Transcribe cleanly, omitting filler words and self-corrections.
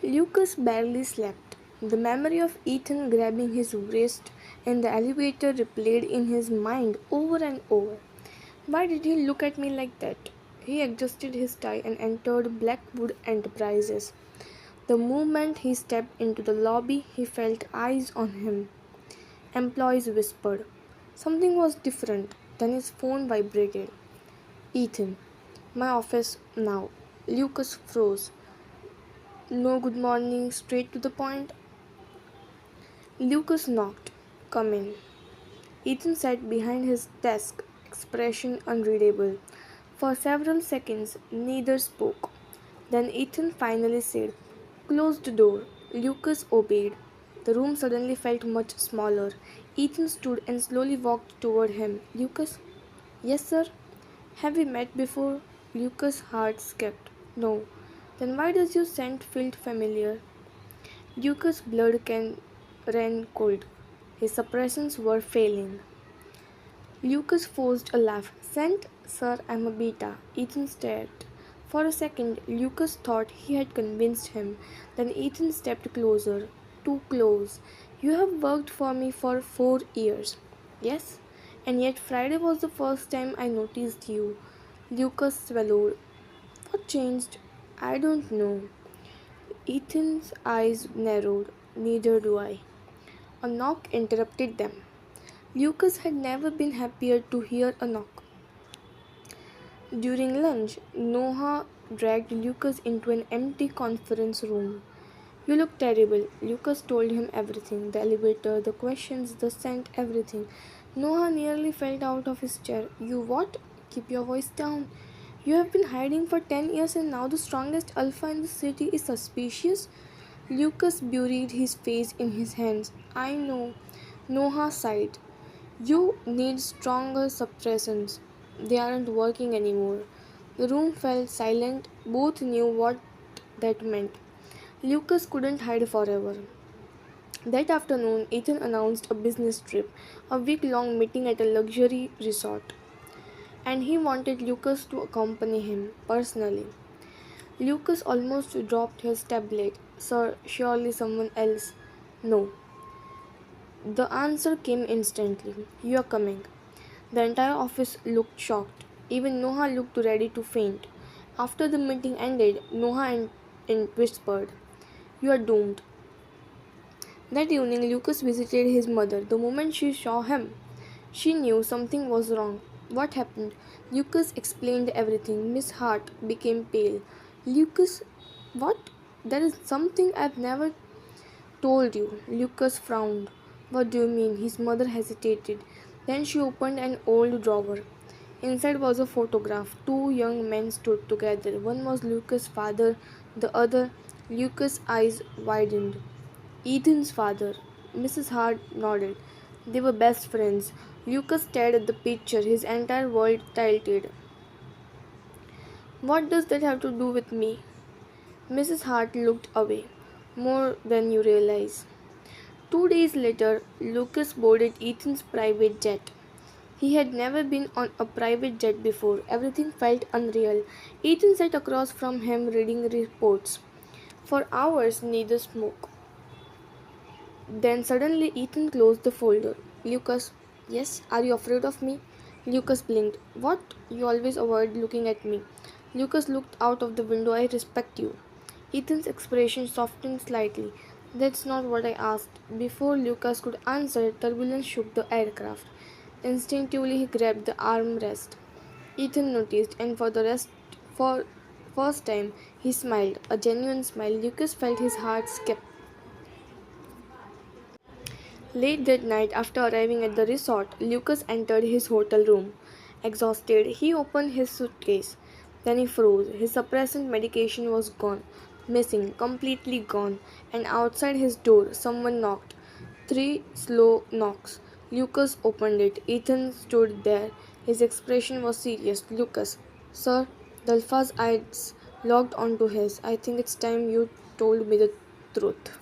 Lucas barely slept. The memory of Ethan grabbing his wrist in the elevator replayed in his mind over and over. Why did he look at me like that? He adjusted his tie and entered Blackwood Enterprises. The moment he stepped into the lobby, he felt eyes on him. Employees whispered. Something was different. Then his phone vibrated. Ethan. My office now. Lucas froze. No good morning, straight to the point. Lucas knocked. Come in. Ethan sat behind his desk, expression unreadable. For several seconds, neither spoke. Then Ethan finally said, Close the door. Lucas obeyed. The room suddenly felt much smaller. Ethan stood and slowly walked toward him. Lucas? Yes, sir. Have we met before? Lucas' heart skipped. No. Then why does your scent feel familiar? Lucas' ran cold. His suppressions were failing. Lucas forced a laugh. Scent? Sir, I'm a beta. Ethan stared. For a second, Lucas thought he had convinced him. Then Ethan stepped closer. Too close. You have worked for me for 4 years. Yes? And yet Friday was the first time I noticed you. Lucas swallowed. What changed? I don't know. Ethan's eyes narrowed. Neither do I. A knock interrupted them. Lucas had never been happier to hear a knock. During lunch, Noah dragged Lucas into an empty conference room. You look terrible. Lucas told him everything, the elevator, the questions, the scent, everything. Noah nearly fell out of his chair. You what? Keep your voice down. You have been hiding for 10 years and now the strongest alpha in the city is suspicious? Lucas buried his face in his hands. I know. Noah sighed. You need stronger suppressants. They aren't working anymore. The room fell silent. Both knew what that meant. Lucas couldn't hide forever. That afternoon, Ethan announced a business trip, a week-long meeting at a luxury resort, and he wanted Lucas to accompany him personally. Lucas almost dropped his tablet. Sir, surely someone else. No. The answer came instantly. You are coming. The entire office looked shocked. Even Noah looked ready to faint. After the meeting ended, Noah whispered, You are doomed. That evening, Lucas visited his mother. The moment she saw him, she knew something was wrong. What happened? Lucas explained everything. Miss Hart became pale. Lucas, what? There is something I've never told you. Lucas frowned. What do you mean? His mother hesitated. Then she opened an old drawer. Inside was a photograph. Two young men stood together. One was Lucas' father, the other. Lucas' eyes widened. Ethan's father. Mrs. Hart nodded. They were best friends. Lucas stared at the picture, his entire world tilted. What does that have to do with me? Mrs. Hart looked away. More than you realize. 2 days later, Lucas boarded Ethan's private jet. He had never been on a private jet before. Everything felt unreal. Ethan sat across from him reading reports. For hours, neither spoke. Then suddenly Ethan closed the folder. Lucas, yes, are you afraid of me? Lucas blinked. What? You always avoid looking at me. Lucas looked out of the window. I respect you. Ethan's expression softened slightly. That's not what I asked. Before Lucas could answer, turbulence shook the aircraft. Instinctively he grabbed the armrest. Ethan noticed, and for first time, he smiled, a genuine smile. Lucas felt his heart skip. Late that night, after arriving at the resort, Lucas entered his hotel room. Exhausted, he opened his suitcase. Then he froze. His suppressant medication was gone, missing, completely gone, and outside his door, someone knocked. 3 slow knocks. Lucas opened it. Ethan stood there. His expression was serious. Lucas, sir, Dalfa's eyes locked onto his. I think it's time you told me the truth.